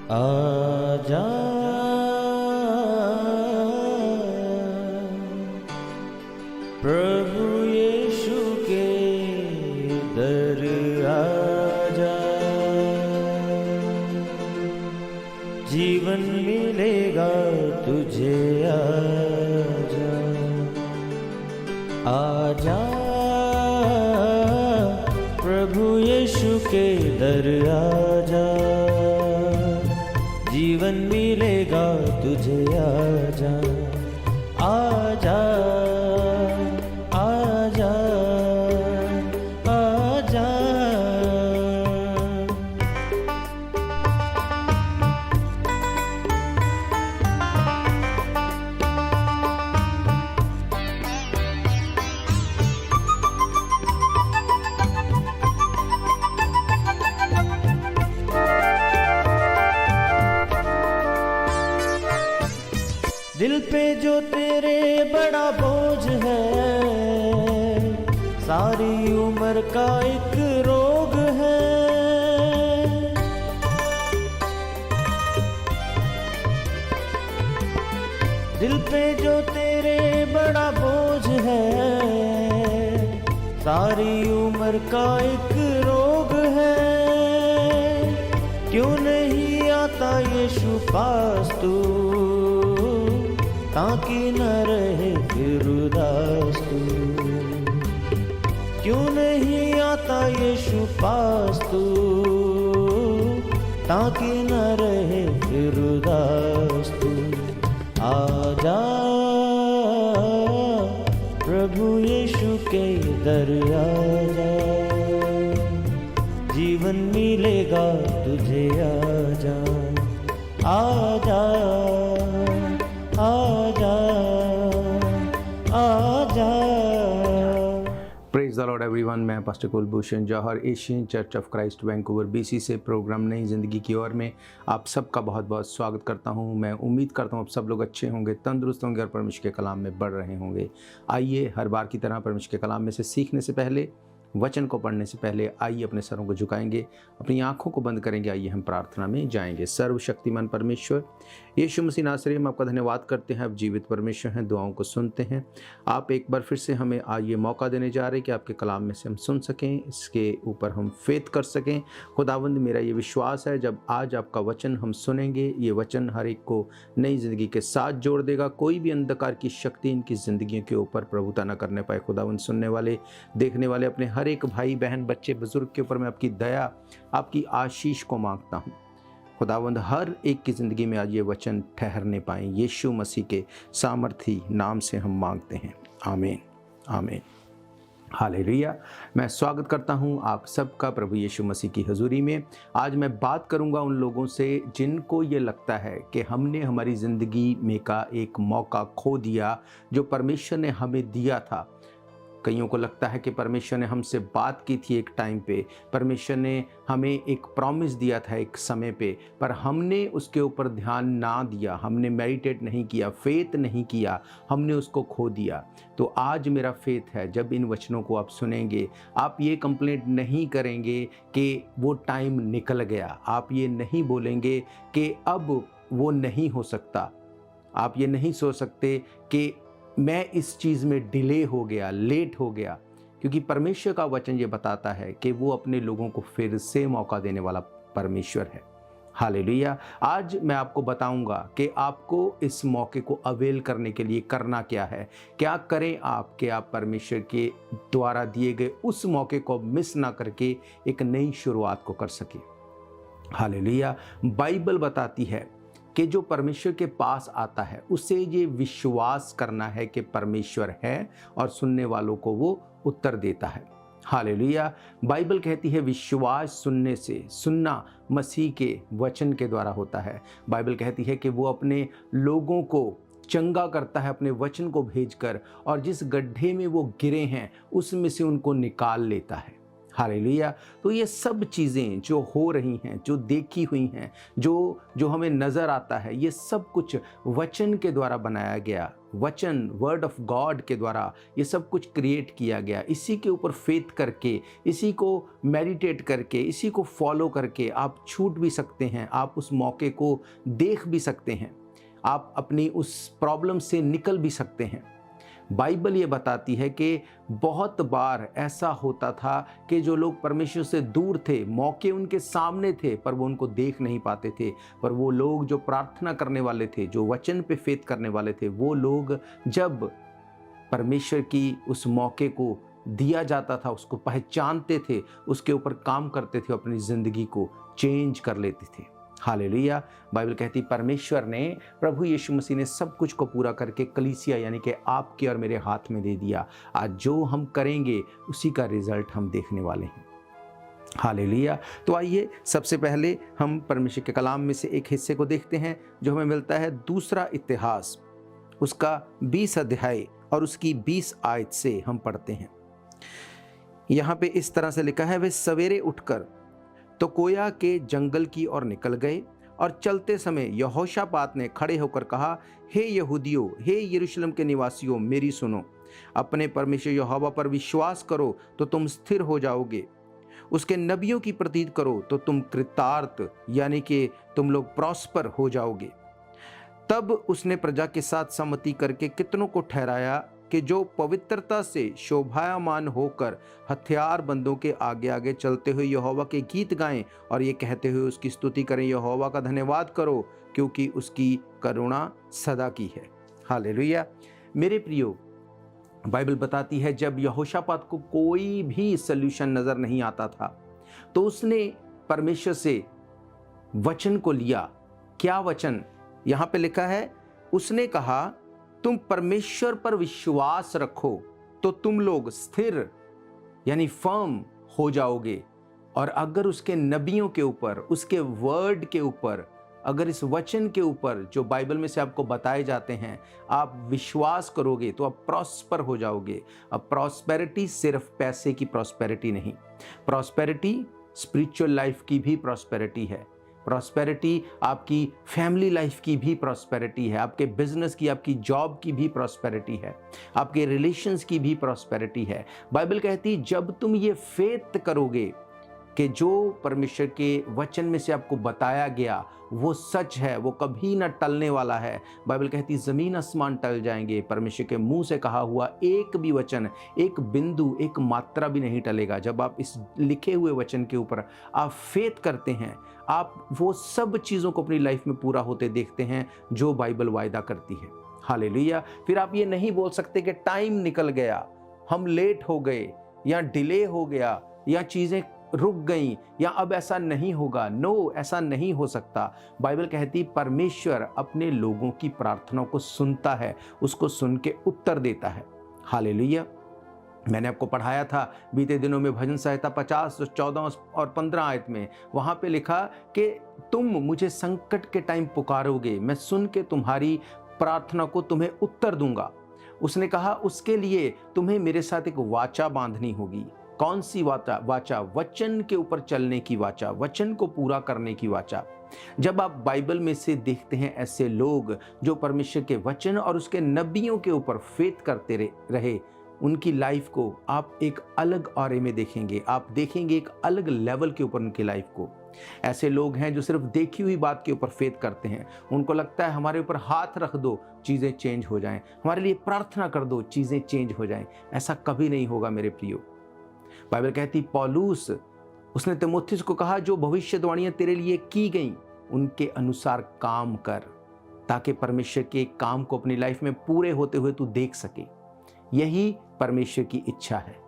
आजा प्रभु यीशु के दर आजा, जीवन मिलेगा तुझे। आजा आजा प्रभु यीशु के दर आजा, जीवन मिलेगा तुझे। आजा आजा आजा आजा। दिल पे जो तेरे बड़ा बोझ है, सारी उम्र का एक रोग है। दिल पे जो तेरे बड़ा बोझ है, सारी उम्र का एक रोग है। क्यों नहीं आता यीशु पास तू, ताकि न रहे फिर उदास तू। क्यों नहीं आता यीशु पास तू, ताकि न रहे फिर उदास तू। आजा प्रभु यीशु के दर आजा, जीवन मिलेगा तुझे। आजा आजा आजा आजा। Praise the lord everyone. मैं pastor Kulbhushan Johar, Asian church of Christ Vancouver BC से प्रोग्राम नई ज़िंदगी की ओर में आप सबका बहुत बहुत स्वागत करता हूं। मैं उम्मीद करता हूं आप सब लोग अच्छे होंगे, तंदुरुस्त होंगे और परमेश्वर के कलाम में बढ़ रहे होंगे। आइए हर बार की तरह परमेश्वर के कलाम में से सीखने से पहले, वचन को पढ़ने से पहले आइए अपने सरों को झुकाएंगे, अपनी आंखों को बंद करेंगे। आइए हम प्रार्थना में जाएंगे। सर्वशक्तिमान परमेश्वर यीशु मसीह नासरी, हम आपका धन्यवाद करते हैं। आप जीवित परमेश्वर हैं, दुआओं को सुनते हैं। आप एक बार फिर से हमें आज ये मौका देने जा रहे हैं कि आपके कलाम में से हम सुन सकें, इसके ऊपर हम फेथ कर सकें। खुदावंद, मेरा ये विश्वास है जब आज आपका वचन हम सुनेंगे, ये वचन हर एक को नई ज़िंदगी के साथ जोड़ देगा। कोई भी अंधकार की शक्ति इनकी ज़िंदगियों के ऊपर प्रभुता न करने पाए। खुदावंद, सुनने वाले, देखने वाले अपने हर एक भाई बहन, बच्चे, बुजुर्ग के ऊपर मैं आपकी दया, आपकी आशीष को मांगता हूँ। खुदावंद, हर एक की ज़िंदगी में आज ये वचन ठहरने पाएँ। यीशु मसीह के सामर्थी नाम से हम मांगते हैं। आमीन आमीन हालेलुया। मैं स्वागत करता हूं आप सबका प्रभु यीशु मसीह की हजूरी में। आज मैं बात करूंगा उन लोगों से जिनको ये लगता है कि हमने हमारी ज़िंदगी में का एक मौका खो दिया जो परमेश्वर ने हमें दिया था। कईयों को लगता है कि परमेश्वर ने हमसे बात की थी एक टाइम पे, परमेश्वर ने हमें एक प्रॉमिस दिया था एक समय पे, पर हमने उसके ऊपर ध्यान ना दिया, हमने मेडिटेट नहीं किया, फेथ नहीं किया, हमने उसको खो दिया। तो आज मेरा फेथ है, जब इन वचनों को आप सुनेंगे, आप ये कंप्लेंट नहीं करेंगे कि वो टाइम निकल गया। आप ये नहीं बोलेंगे कि अब वो नहीं हो सकता। आप ये नहीं सोच सकते कि मैं इस चीज़ में डिले हो गया, लेट हो गया, क्योंकि परमेश्वर का वचन ये बताता है कि वो अपने लोगों को फिर से मौका देने वाला परमेश्वर है। हालेलुया। आज मैं आपको बताऊंगा कि आपको इस मौके को अवेल करने के लिए करना क्या है, क्या करें आप कि आप परमेश्वर के द्वारा दिए गए उस मौके को मिस ना करके एक नई शुरुआत को कर सके। हालेलुया। बाइबल बताती है कि जो परमेश्वर के पास आता है उसे ये विश्वास करना है कि परमेश्वर है और सुनने वालों को वो उत्तर देता है। हालेलुया। बाइबल कहती है विश्वास सुनने से, सुनना मसीह के वचन के द्वारा होता है। बाइबल कहती है कि वो अपने लोगों को चंगा करता है अपने वचन को भेजकर, और जिस गड्ढे में वो गिरे हैं उसमें से उनको निकाल लेता है। हालेलुया। तो ये सब चीज़ें जो हो रही हैं, जो देखी हुई हैं, जो हमें नज़र आता है, ये सब कुछ वचन के द्वारा बनाया गया। वचन, वर्ड ऑफ गॉड के द्वारा ये सब कुछ क्रिएट किया गया। इसी के ऊपर फेथ करके, इसी को मेडिटेट करके, इसी को फॉलो करके आप छूट भी सकते हैं, आप उस मौके को देख भी सकते हैं, आप अपनी उस प्रॉब्लम से निकल भी सकते हैं। बाइबल ये बताती है कि बहुत बार ऐसा होता था कि जो लोग परमेश्वर से दूर थे, मौके उनके सामने थे पर वो उनको देख नहीं पाते थे। पर वो लोग जो प्रार्थना करने वाले थे, जो वचन पे फेथ करने वाले थे, वो लोग जब परमेश्वर की उस मौके को दिया जाता था, उसको पहचानते थे, उसके ऊपर काम करते थे, अपनी ज़िंदगी को चेंज कर लेते थे। हालेलुया। बाइबल कहती परमेश्वर ने, प्रभु यीशु मसीह ने सब कुछ को पूरा करके कलीसिया यानी कि आपके और मेरे हाथ में दे दिया। आज जो हम करेंगे उसी का रिजल्ट हम देखने वाले हैं। हालेलुया। तो आइए सबसे पहले हम परमेश्वर के कलाम में से एक हिस्से को देखते हैं जो हमें मिलता है दूसरा इतिहास, उसका 20 अध्याय और उसकी 20 आयत से हम पढ़ते हैं। यहाँ पे इस तरह से लिखा है, वे सवेरे उठकर तकोया के जंगल की ओर निकल गए और चलते समय यहोशापात ने खड़े होकर कहा, हे यहूदियों, हे यरूशलेम के निवासियों, मेरी सुनो। अपने परमेश्वर यहोवा पर विश्वास करो तो तुम स्थिर हो जाओगे। उसके नबियों की प्रतीत करो तो तुम कृतार्थ यानी कि तुम लोग प्रॉस्पर हो जाओगे। तब उसने प्रजा के साथ सम्मति करके कितनों को ठहराया कि जो पवित्रता से शोभायमान होकर हथियारबंदों के आगे आगे चलते हुए यहोवा के गीत गाएं और ये कहते हुए उसकी स्तुति करें, यहोवा का धन्यवाद करो क्योंकि उसकी करुणा सदा की है। हालेलुया। मेरे प्रियो, बाइबल बताती है जब यहोशापात को कोई भी सल्यूशन नजर नहीं आता था तो उसने परमेश्वर से वचन को लिया। क्या वचन? यहाँ पे लिखा है, उसने कहा तुम परमेश्वर पर विश्वास रखो तो तुम लोग स्थिर यानी फर्म हो जाओगे। और अगर उसके नबियों के ऊपर, उसके वर्ड के ऊपर, अगर इस वचन के ऊपर जो बाइबल में से आपको बताए जाते हैं आप विश्वास करोगे तो आप प्रॉस्पर हो जाओगे। अब प्रॉस्पेरिटी सिर्फ पैसे की प्रॉस्पेरिटी नहीं, प्रॉस्पेरिटी स्पिरिचुअल लाइफ की भी प्रॉस्पेरिटी है। प्रॉस्पेरिटी आपकी फैमिली लाइफ की भी प्रॉस्पेरिटी है, आपके बिजनेस की, आपकी जॉब की भी प्रॉस्पेरिटी है, आपके रिलेशंस की भी प्रॉस्पेरिटी है। बाइबल कहती जब तुम ये फेथ करोगे कि जो परमेश्वर के वचन में से आपको बताया गया वो सच है, वो कभी ना टलने वाला है। बाइबल कहती ज़मीन आसमान टल जाएंगे, परमेश्वर के मुंह से कहा हुआ एक भी वचन, एक बिंदु, एक मात्रा भी नहीं टलेगा। जब आप इस लिखे हुए वचन के ऊपर आप फेथ करते हैं, आप वो सब चीज़ों को अपनी लाइफ में पूरा होते देखते हैं जो बाइबल वायदा करती है। हालेलुया। फिर आप ये नहीं बोल सकते कि टाइम निकल गया, हम लेट हो गए या डिले हो गया या चीज़ें रुक गई या अब ऐसा नहीं होगा। नो, ऐसा नहीं हो सकता। बाइबल कहती परमेश्वर अपने लोगों की प्रार्थनाओं को सुनता है, उसको सुन के उत्तर देता है। हालेलुया। मैंने आपको पढ़ाया था बीते दिनों में भजन संहिता 50, 14 और 15 आयत में, वहाँ पे लिखा कि तुम मुझे संकट के टाइम पुकारोगे, मैं सुन के तुम्हारी प्रार्थना को तुम्हें उत्तर दूंगा। उसने कहा उसके लिए तुम्हें मेरे साथ एक वाचा बांधनी होगी। कौन सी वाचा? वचन के ऊपर चलने की वाचा, वचन को पूरा करने की वाचा। जब आप बाइबल में से देखते हैं ऐसे लोग जो परमेश्वर के वचन और उसके नबियों के ऊपर फेथ करते रहे, उनकी लाइफ को आप एक अलग ऑरे में देखेंगे। आप देखेंगे एक अलग लेवल के ऊपर उनकी लाइफ को। ऐसे लोग हैं जो सिर्फ देखी हुई बात के ऊपर फेथ करते हैं। उनको लगता है हमारे ऊपर हाथ रख दो चीज़ें चेंज हो जाएं, हमारे लिए प्रार्थना कर दो चीज़ें चेंज हो जाएं। ऐसा कभी नहीं होगा मेरे प्रियो। बाइबल कहती पौलुस, उसने तीमुथियुस को कहा जो भविष्यवाणियां तेरे लिए की गई उनके अनुसार काम कर, ताकि परमेश्वर के काम को अपनी लाइफ में पूरे होते हुए तू देख सके। यही परमेश्वर की इच्छा है।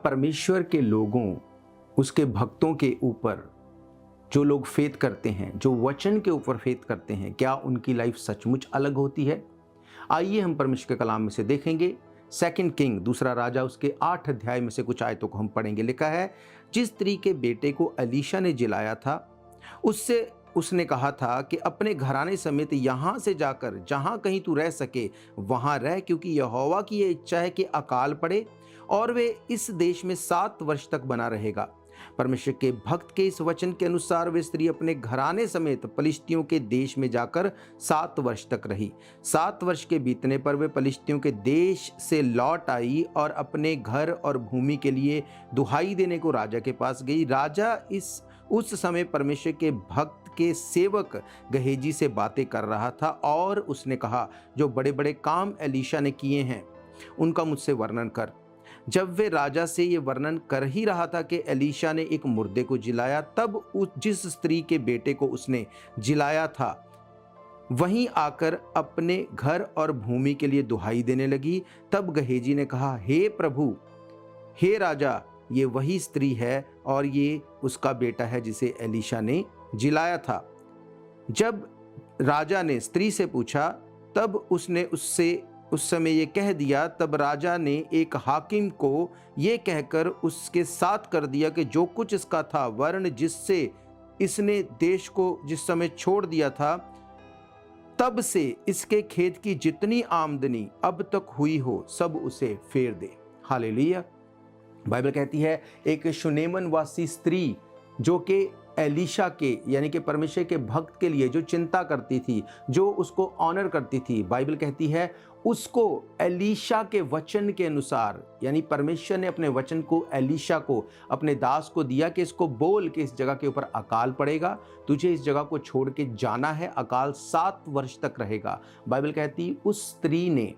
परमेश्वर के लोगों, उसके भक्तों के ऊपर, जो लोग फेथ करते हैं, जो वचन के ऊपर फेथ करते हैं, क्या उनकी लाइफ सचमुच अलग होती है? आइए हम परमेश्वर के कलाम में से देखेंगे। सेकंड किंग, दूसरा राजा, उसके 8 अध्याय में से कुछ आयतों को हम पढ़ेंगे। लिखा है, जिस स्त्री के बेटे को एलीशा ने जिलाया था, उससे उसने कहा था कि अपने घराने समेत यहाँ से जाकर जहाँ कहीं तू रह सके वहाँ रह, क्योंकि यहोवा की यह इच्छा है कि अकाल पड़े और वे इस देश में 7 वर्ष तक बना रहेगा। परमेश्वर के भक्त के इस वचन के अनुसार वे स्त्री अपने घराने समेत पलिश्तियों के देश में जाकर 7 वर्ष तक रही। 7 वर्ष के बीतने पर वे पलिश्तियों के देश से लौट आई और अपने घर और भूमि के लिए दुहाई देने को राजा के पास गई। राजा उस समय परमेश्वर के भक्त के सेवक गहेजी से बातें कर रहा था और उसने कहा, जो बड़े बड़े काम एलीशा ने किए हैं उनका मुझसे वर्णन कर। जब वे राजा से ये वर्णन कर ही रहा था कि एलीशा ने एक मुर्दे को जिलाया, तब जिस स्त्री के बेटे को उसने जिलाया था वहीं आकर अपने घर और भूमि के लिए दुहाई देने लगी। तब गहेजी ने कहा, हे प्रभु, हे राजा, ये वही स्त्री है और ये उसका बेटा है जिसे एलीशा ने जिलाया था। जब राजा ने स्त्री से पूछा, तब उसने उससे उस समय ये कह दिया। तब राजा ने एक हाकिम को ये कहकर उसके साथ कर दिया कि जो कुछ इसका था, वर्ण जिससे इसने देश को जिस समय छोड़ दिया था, तब से इसके खेत की जितनी आमदनी अब तक हुई हो, सब उसे फेर दे। हालेलुया। बाइबल कहती है, एक शुनेमन वासी स्त्री जो कि एलीशा के यानी कि परमेश्वर के भक्त के लिए जो चिंता करती थी, जो उसको ऑनर करती थी, बाइबल कहती है उसको एलीशा के वचन के अनुसार, यानी परमेश्वर ने अपने वचन को एलीशा को, अपने दास को दिया कि इसको बोल कि इस जगह के ऊपर अकाल पड़ेगा, तुझे इस जगह को छोड़ के जाना है, अकाल 7 वर्ष तक रहेगा। बाइबल कहती उस स्त्री ने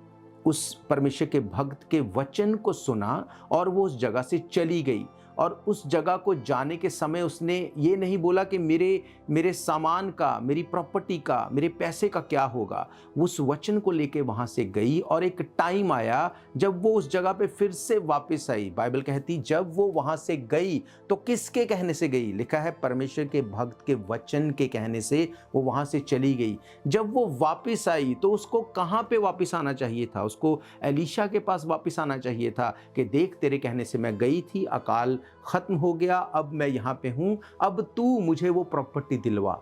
उस परमेश्वर के भक्त के वचन को सुना और वो उस जगह से चली गई। और उस जगह को जाने के समय उसने ये नहीं बोला कि मेरे सामान का, मेरी प्रॉपर्टी का, मेरे पैसे का क्या होगा। उस वचन को लेके वहाँ से गई और एक टाइम आया जब वो उस जगह पे फिर से वापस आई। बाइबल कहती जब वो वहाँ से गई तो किसके कहने से गई? लिखा है परमेश्वर के भक्त के वचन के कहने से वो वहाँ से चली गई। जब वो वापस आई तो उसको कहाँ पे वापस आना चाहिए था? उसको एलीशा के पास वापस आना चाहिए था कि देख, तेरे कहने से मैं गई थी, अकाल खत्म हो गया, अब मैं यहाँ पे हूँ, अब तू मुझे वो प्रॉपर्टी दिलवा।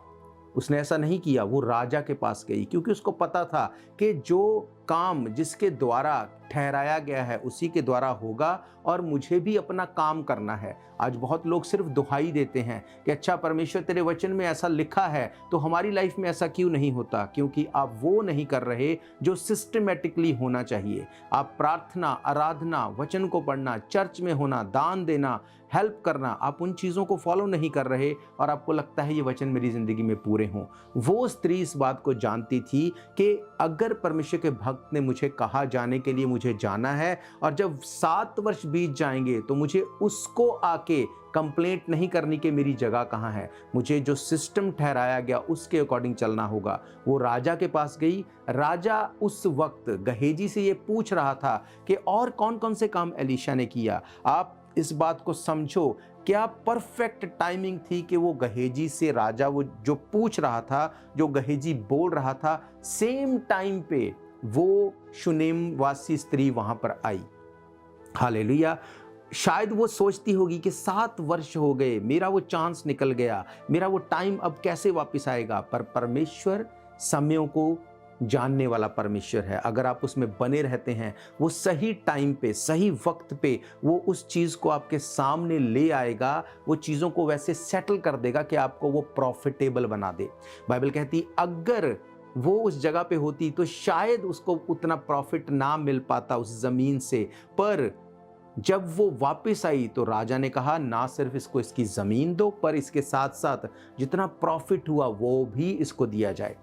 उसने ऐसा नहीं किया, वो राजा के पास गई क्योंकि उसको पता था कि जो काम जिसके द्वारा ठहराया गया है उसी के द्वारा होगा और मुझे भी अपना काम करना है। आज बहुत लोग सिर्फ दुहाई देते हैं कि अच्छा परमेश्वर तेरे वचन में ऐसा लिखा है तो हमारी लाइफ में ऐसा क्यों नहीं होता? क्योंकि आप वो नहीं कर रहे जो सिस्टमेटिकली होना चाहिए। आप प्रार्थना, आराधना, वचन को पढ़ना, चर्च में होना, दान देना, हेल्प करना, आप उन चीज़ों को फॉलो नहीं कर रहे और आपको लगता है ये वचन मेरी ज़िंदगी में पूरे हों। वो स्त्री इस बात को जानती थी कि अगर परमेश्वर के भक्त ने मुझे कहा जाने के लिए, मुझे जाना है और जब 7 वर्ष बीत जाएंगे तो मुझे उसको आके कंप्लेंट नहीं करनी कि मेरी जगह कहाँ है। मुझे जो सिस्टम ठहराया गया उसके अकॉर्डिंग चलना होगा। वो राजा के पास गई। राजा उस वक्त गहेजी से ये पूछ रहा था कि और कौन कौन से काम एलीशा ने किया। आप इस बात को समझो, क्या परफेक्ट टाइमिंग थी कि वो गहेजी से राजा वो जो पूछ रहा था, जो गहेजी बोल रहा था, सेम टाइम पे वो शुनेम वासी स्त्री वहां पर आई। हालेलुया। शायद वो सोचती होगी कि 7 वर्ष हो गए, मेरा वो चांस निकल गया, मेरा वो टाइम अब कैसे वापस आएगा। पर परमेश्वर समयों को जानने वाला परमेश्वर है। अगर आप उसमें बने रहते हैं, वो सही टाइम पे, सही वक्त पे वो उस चीज़ को आपके सामने ले आएगा, वो चीज़ों को वैसे सेटल कर देगा कि आपको वो प्रॉफिटेबल बना दे। बाइबल कहती अगर वो उस जगह पे होती तो शायद उसको उतना प्रॉफिट ना मिल पाता उस ज़मीन से। पर जब वो वापस आई तो राजा ने कहा ना सिर्फ इसको इसकी ज़मीन दो, पर इसके साथ साथ जितना प्रॉफिट हुआ वो भी इसको दिया जाए।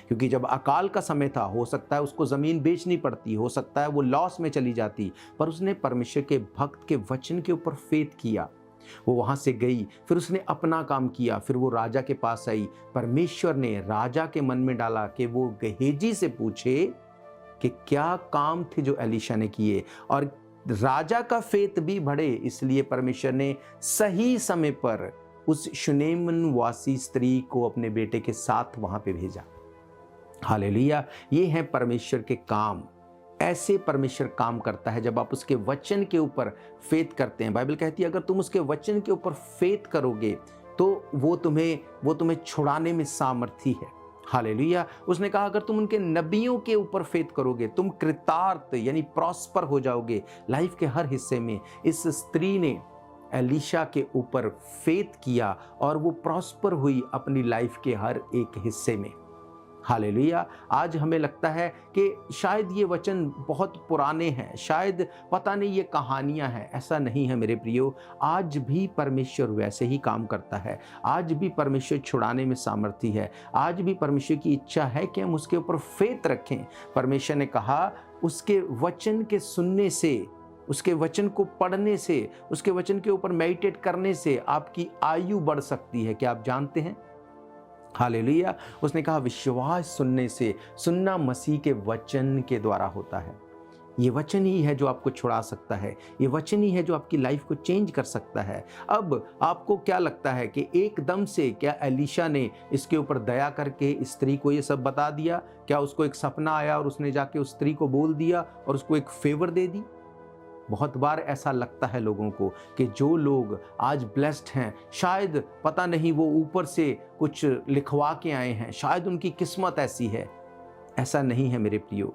क्योंकि जब अकाल का समय था, हो सकता है उसको ज़मीन बेचनी पड़ती, हो सकता है वो लॉस में चली जाती, पर उसने परमेश्वर के भक्त के वचन के ऊपर फेथ किया। वो वहाँ से गई, फिर उसने अपना काम किया, फिर वो राजा के पास आई। परमेश्वर ने राजा के मन में डाला कि वो गहेजी से पूछे कि क्या काम थे जो एलीशा ने किए और राजा का फेत भी बढ़े, इसलिए परमेश्वर ने सही समय पर उस शुनेमन वासी स्त्री को अपने बेटे के साथ वहां पे भेजा। हालेलुया। ये है परमेश्वर के काम। ऐसे परमेश्वर काम करता है जब आप उसके वचन के ऊपर फेथ करते हैं। बाइबल कहती है अगर तुम उसके वचन के ऊपर फेथ करोगे तो वो तुम्हें छुड़ाने में सामर्थी है। हालेलुया। उसने कहा अगर तुम उनके नबियों के ऊपर फेथ करोगे तुम कृतार्थ यानी प्रॉस्पर हो जाओगे लाइफ के हर हिस्से में। इस स्त्री ने एलीशा के ऊपर फेथ किया और वो प्रॉस्पर हुई अपनी लाइफ के हर एक हिस्से में। हालेलुया। आज हमें लगता है कि शायद ये वचन बहुत पुराने हैं, शायद पता नहीं ये कहानियां हैं। ऐसा नहीं है मेरे प्रियो। आज भी परमेश्वर वैसे ही काम करता है। आज भी परमेश्वर छुड़ाने में सामर्थी है। आज भी परमेश्वर की इच्छा है कि हम उसके ऊपर फेथ रखें। परमेश्वर ने कहा उसके वचन के सुनने से, उसके वचन को पढ़ने से, उसके वचन के ऊपर मेडिटेट करने से आपकी आयु बढ़ सकती है। क्या आप जानते हैं? हालेलुया। उसने कहा विश्वास सुनने से, सुनना मसीह के वचन के द्वारा होता है। ये वचन ही है जो आपको छुड़ा सकता है। ये वचन ही है जो आपकी लाइफ को चेंज कर सकता है। अब आपको क्या लगता है कि एकदम से क्या एलीशा ने इसके ऊपर दया करके स्त्री को ये सब बता दिया? क्या उसको एक सपना आया और उसने जाके उस स्त्री को बोल दिया और उसको एक फेवर दे दी? बहुत बार ऐसा लगता है लोगों को कि जो लोग आज ब्लेस्ड हैं शायद पता नहीं वो ऊपर से कुछ लिखवा के आए हैं, शायद उनकी किस्मत ऐसी है। ऐसा नहीं है मेरे प्रियो।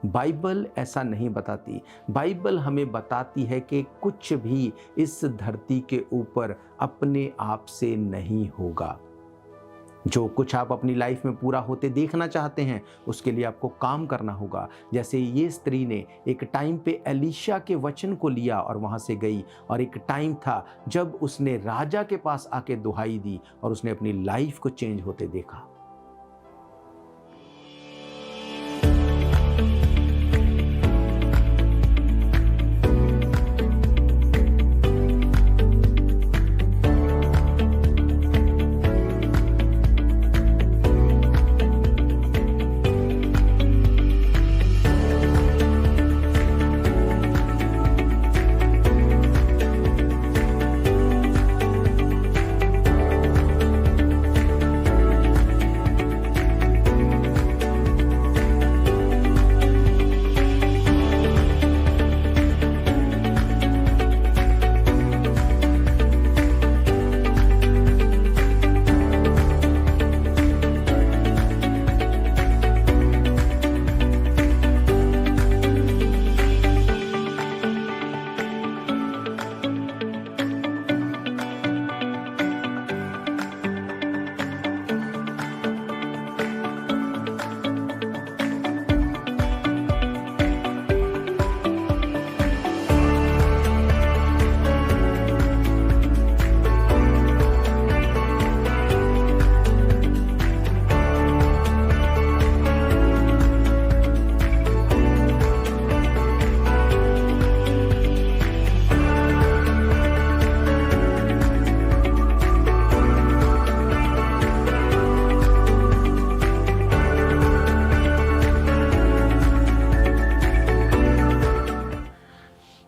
बाइबल ऐसा नहीं बताती। बाइबल हमें बताती है कि कुछ भी इस धरती के ऊपर अपने आप से नहीं होगा। जो कुछ आप अपनी लाइफ में पूरा होते देखना चाहते हैं उसके लिए आपको काम करना होगा। जैसे ये स्त्री ने एक टाइम पे एलीशा के वचन को लिया और वहां से गई, और एक टाइम था जब उसने राजा के पास आके दुहाई दी और उसने अपनी लाइफ को चेंज होते देखा।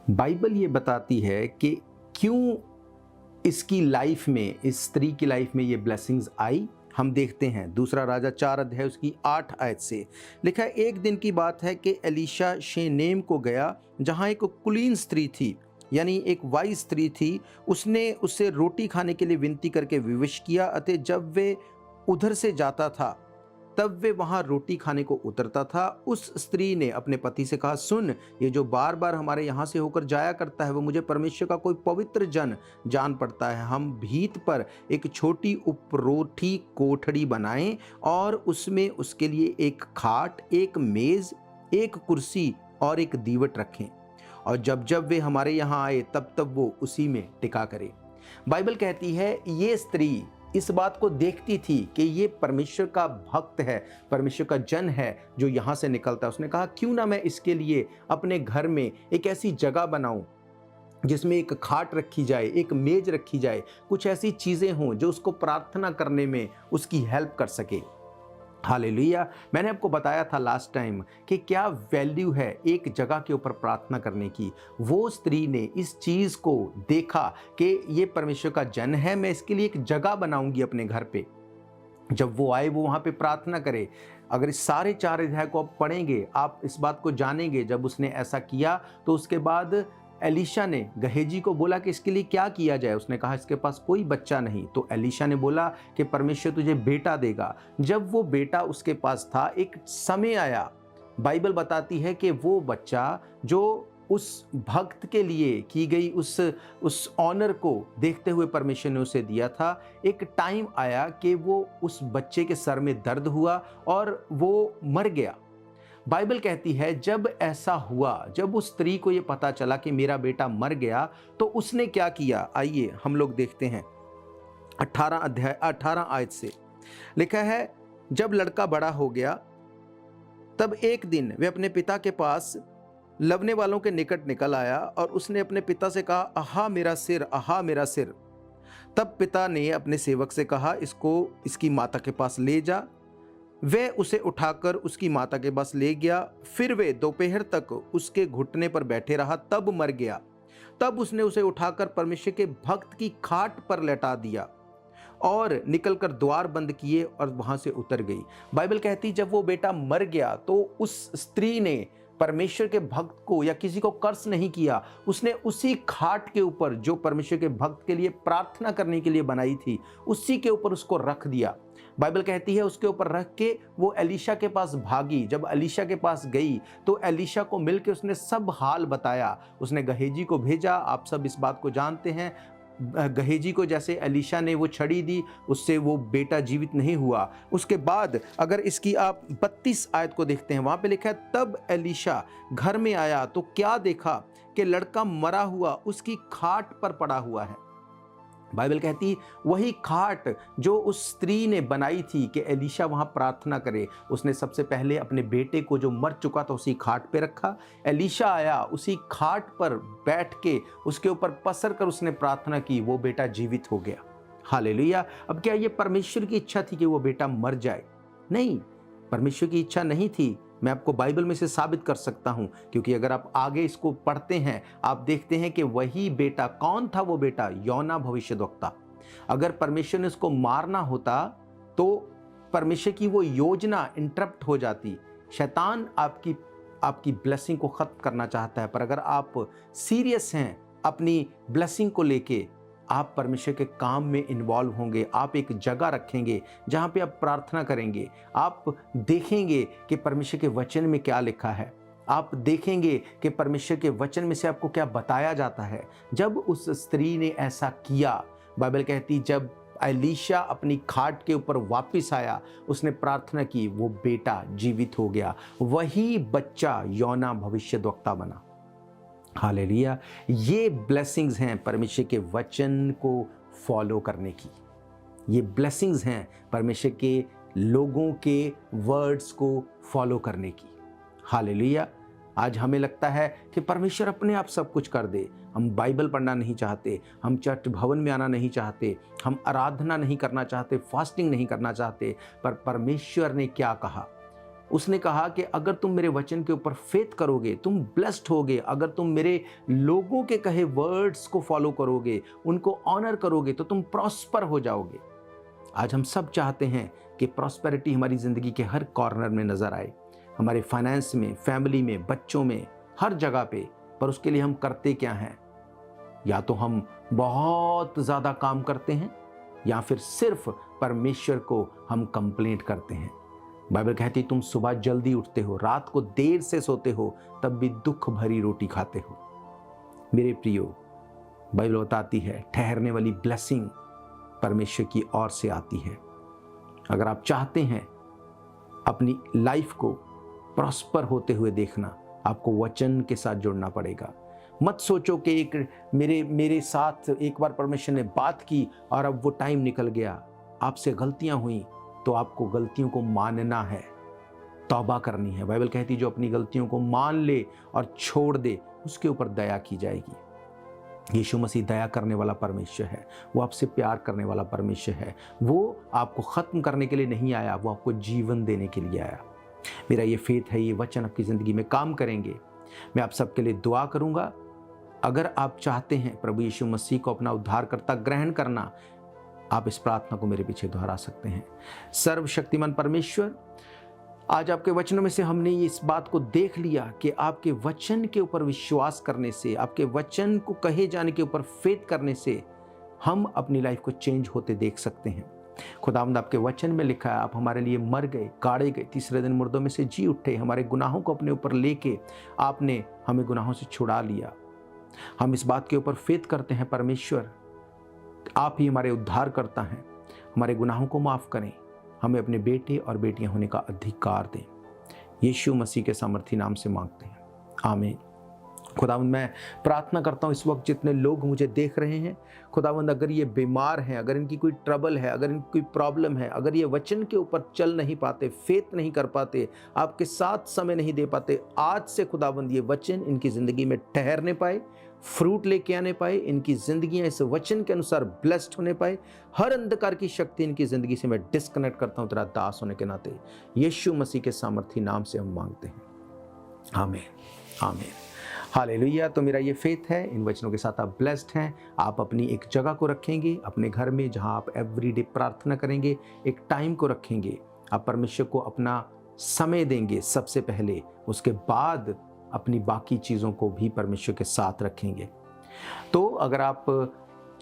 बाइबल ये बताती है कि क्यों इसकी लाइफ में, इस स्त्री की लाइफ में ये ब्लेसिंग्स आई। हम देखते हैं दूसरा राजा 4 अध्याय उसकी 8 आयत से लिखा है। एक दिन की बात है कि एलीशा शेनेम को गया जहाँ एक कुलीन स्त्री थी, यानी एक वाइज स्त्री थी। उसने उससे रोटी खाने के लिए विनती करके विवश किया, अतः जब वे उधर से जाता था तब वे वहाँ रोटी खाने को उतरता था। उस स्त्री ने अपने पति से कहा, सुन, ये जो बार बार हमारे यहाँ से होकर जाया करता है वो मुझे परमेश्वर का कोई पवित्र जन जान पड़ता है। हम भीत पर एक छोटी उपरोठी कोठड़ी बनाएं और उसमें उसके लिए एक खाट, एक मेज, एक कुर्सी और एक दीवट रखें, और जब जब वे हमारे यहाँ आए तब तब वो उसी में टिका करे। बाइबल कहती है ये स्त्री इस बात को देखती थी कि ये परमेश्वर का भक्त है, परमेश्वर का जन है जो यहाँ से निकलता है। उसने कहा क्यों ना मैं इसके लिए अपने घर में एक ऐसी जगह बनाऊं जिसमें एक खाट रखी जाए, एक मेज रखी जाए, कुछ ऐसी चीज़ें हों जो उसको प्रार्थना करने में उसकी हेल्प कर सके। हालेलुया। मैंने आपको बताया था लास्ट टाइम कि क्या वैल्यू है एक जगह के ऊपर प्रार्थना करने की। वो स्त्री ने इस चीज़ को देखा कि ये परमेश्वर का जन है, मैं इसके लिए एक जगह बनाऊंगी अपने घर पे। जब वो आए वो वहाँ पे प्रार्थना करे। अगर इस सारे 4 अध्याय को आप पढ़ेंगे, आप इस बात को जानेंगे। जब उसने ऐसा किया तो उसके बाद एलीशा ने गहेजी को बोला कि इसके लिए क्या किया जाए। उसने कहा इसके पास कोई बच्चा नहीं। तो एलीशा ने बोला कि परमेश्वर तुझे बेटा देगा। जब वो बेटा उसके पास था, एक समय आया, बाइबल बताती है कि वो बच्चा जो उस भक्त के लिए की गई उस ऑनर को देखते हुए परमेश्वर ने उसे दिया था, एक टाइम आया कि वो उस बच्चे के सर में दर्द हुआ और वो मर गया। बाइबल कहती है जब ऐसा हुआ, जब उस स्त्री को ये पता चला कि मेरा बेटा मर गया, तो उसने क्या किया, आइए हम लोग देखते हैं। 18 आयत से लिखा है, जब लड़का बड़ा हो गया तब एक दिन वे अपने पिता के पास लवने वालों के निकट निकल आया और उसने अपने पिता से कहा, आहा मेरा सिर, आहा मेरा सिर। तब पिता ने अपने सेवक से कहा, इसको इसकी माता के पास ले जा। वह उसे उठाकर उसकी माता के पास ले गया। फिर वे दोपहर तक उसके घुटने पर बैठे रहा, तब मर गया। तब उसने उसे उठाकर परमेश्वर के भक्त की खाट पर लेटा दिया और निकलकर द्वार बंद किए और वहां से उतर गई। बाइबल कहती जब वो बेटा मर गया तो उस स्त्री ने परमेश्वर के भक्त को या किसी को कर्ज नहीं किया। उसने उसी खाट के ऊपर जो परमेश्वर के भक्त के लिए प्रार्थना करने के लिए बनाई थी, उसी के ऊपर उसको रख दिया। बाइबल कहती है उसके ऊपर रख के वो एलीशा के पास भागी। जब एलीशा के पास गई तो एलीशा को मिलके उसने सब हाल बताया। उसने गहेजी को भेजा। आप सब इस बात को जानते हैं, गहेजी को जैसे एलीशा ने वो छड़ी दी, उससे वो बेटा जीवित नहीं हुआ। उसके बाद अगर इसकी आप 32 आयत को देखते हैं, वहां पे लिखा है, तब एलीशा घर में आया तो क्या देखा कि लड़का मरा हुआ उसकी खाट पर पड़ा हुआ है। बाइबल कहती वही खाट जो उस स्त्री ने बनाई थी कि एलीशा वहां प्रार्थना करे, उसने सबसे पहले अपने बेटे को जो मर चुका था उसी खाट पे रखा। एलीशा आया, उसी खाट पर बैठ के उसके ऊपर पसर कर उसने प्रार्थना की, वो बेटा जीवित हो गया। हालेलुया। अब क्या ये परमेश्वर की इच्छा थी कि वो बेटा मर जाए? नहीं, परमेश्वर की इच्छा नहीं थी। मैं आपको बाइबल में से साबित कर सकता हूं, क्योंकि अगर आप आगे इसको पढ़ते हैं आप देखते हैं कि वही बेटा, कौन था वो बेटा? योना भविष्यद्वक्ता। अगर परमेश्वर ने उसको मारना होता तो परमेश्वर की वो योजना इंटरप्ट हो जाती। शैतान आपकी ब्लेसिंग को खत्म करना चाहता है, पर अगर आप सीरियस हैं अपनी ब्लेसिंग को लेके, आप परमेश्वर के काम में इन्वॉल्व होंगे, आप एक जगह रखेंगे जहाँ पे आप प्रार्थना करेंगे, आप देखेंगे कि परमेश्वर के वचन में क्या लिखा है, आप देखेंगे कि परमेश्वर के वचन में से आपको क्या बताया जाता है। जब उस स्त्री ने ऐसा किया, बाइबल कहती जब एलीशा अपनी खाट के ऊपर वापस आया, उसने प्रार्थना की, वो बेटा जीवित हो गया। वही बच्चा योना भविष्यद्वक्ता बना। हालेलुया। ये ब्लेसिंग्स हैं परमेश्वर के वचन को फॉलो करने की। ये ब्लेसिंग्स हैं परमेश्वर के लोगों के वर्ड्स को फॉलो करने की। हालेलुया। आज हमें लगता है कि परमेश्वर अपने आप सब कुछ कर दे। हम बाइबल पढ़ना नहीं चाहते, हम चर्च भवन में आना नहीं चाहते, हम आराधना नहीं करना चाहते, फास्टिंग नहीं करना चाहते, पर परमेश्वर ने क्या कहा? उसने कहा कि अगर तुम मेरे वचन के ऊपर फेथ करोगे तुम ब्लेस्ड होगे। अगर तुम मेरे लोगों के कहे वर्ड्स को फॉलो करोगे, उनको ऑनर करोगे, तो तुम प्रॉस्पर हो जाओगे। आज हम सब चाहते हैं कि प्रॉस्पेरिटी हमारी ज़िंदगी के हर कॉर्नर में नज़र आए, हमारे फाइनेंस में, फैमिली में, बच्चों में, हर जगह पे। पर उसके लिए हम करते क्या हैं? या तो हम बहुत ज़्यादा काम करते हैं या फिर सिर्फ परमेश्वर को हम कंप्लेंट करते हैं। बाइबल कहती तुम सुबह जल्दी उठते हो, रात को देर से सोते हो, तब भी दुख भरी रोटी खाते हो। मेरे प्रियो, बाइबल बताती है ठहरने वाली ब्लेसिंग परमेश्वर की ओर से आती है। अगर आप चाहते हैं अपनी लाइफ को प्रॉस्पर होते हुए देखना, आपको वचन के साथ जुड़ना पड़ेगा। मत सोचो कि एक मेरे साथ एक बार परमेश्वर ने बात की और अब वो टाइम निकल गया। आपसे गलतियां हुई तो आपको गलतियों को मानना है, तौबा करनी है। बाइबल कहती है जो अपनी गलतियों को मान ले और छोड़ दे, उसके ऊपर दया की जाएगी। यीशु मसीह दया करने वाला परमेश्वर है, वो आपसे प्यार करने वाला परमेश्वर है। वो आपको ख़त्म करने के लिए नहीं आया, वो आपको जीवन देने के लिए आया। मेरा ये फेथ है, ये वचन आपकी ज़िंदगी में काम करेंगे। मैं आप सबके लिए दुआ करूँगा। अगर आप चाहते हैं प्रभु यीशु मसीह को अपना उद्धारकर्ता ग्रहण करना, आप इस प्रार्थना को मेरे पीछे दोहरा सकते हैं। सर्वशक्तिमान परमेश्वर, आज आपके वचनों में से हमने इस बात को देख लिया कि आपके वचन के ऊपर विश्वास करने से, आपके वचन को कहे जाने के ऊपर फेथ करने से हम अपनी लाइफ को चेंज होते देख सकते हैं। खुदावंद, आपके वचन में लिखा है आप हमारे लिए मर गए, गाड़े गए, तीसरे दिन मुर्दों में से जी उठे, हमारे गुनाहों को अपने ऊपर लेके आपने हमें गुनाहों से छुड़ा लिया। हम इस बात के ऊपर फेथ करते हैं परमेश्वर, आप ही हमारे उद्धार करता हैं। हमारे गुनाहों को माफ़ करें, हमें अपने बेटे और बेटियां होने का अधिकार दें। यीशु मसीह के सामर्थी नाम से मांगते हैं, आमीन। खुदावंद, मैं प्रार्थना करता हूँ इस वक्त जितने लोग मुझे देख रहे हैं, खुदावंद, अगर ये बीमार हैं, अगर इनकी कोई ट्रबल है, अगर इनकी कोई प्रॉब्लम है, अगर ये वचन के ऊपर चल नहीं पाते, फेथ नहीं कर पाते, आपके साथ समय नहीं दे पाते, आज से खुदावंद ये वचन इनकी ज़िंदगी में ठहरने पाए, फ्रूट लेके आने पाए, इनकी ज़िंदगियाँ इस वचन के अनुसार ब्लेस्ड होने पाए। हर अंधकार की शक्ति इनकी ज़िंदगी से मैं डिस्कनेक्ट करता हूँ तेरा दास होने के नाते। यीशु मसीह के सामर्थी नाम से हम मांगते हैं, आमीन, आमीन, हालेलुया। तो मेरा ये फेथ है, इन वचनों के साथ आप ब्लेस्ड हैं। आप अपनी एक जगह को रखेंगे अपने घर में जहाँ आप एवरीडे प्रार्थना करेंगे, एक टाइम को रखेंगे, आप परमेश्वर को अपना समय देंगे सबसे पहले, उसके बाद अपनी बाकी चीज़ों को भी परमेश्वर के साथ रखेंगे। तो अगर आप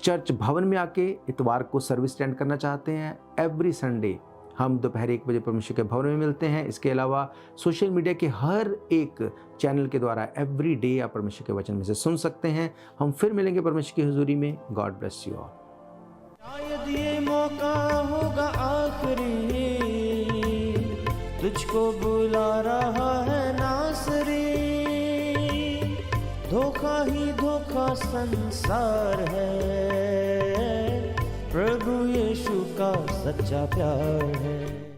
चर्च भवन में आके इतवार को सर्विस अटेंड करना चाहते हैं, एवरी संडे हम दोपहर 1 बजे परमेश्वर के भवन में मिलते हैं। इसके अलावा सोशल मीडिया के हर एक चैनल के द्वारा एवरी डे आप परमेश्वर के वचन में से सुन सकते हैं। हम फिर मिलेंगे परमेश्वर की हुजूरी में। God bless you all. शायद ये मौका होगा आखिरी, तुझको बुला रहा है नासरी। धोखा ही धोखा संसार है, प्रभु यीशु का सच्चा प्यार है।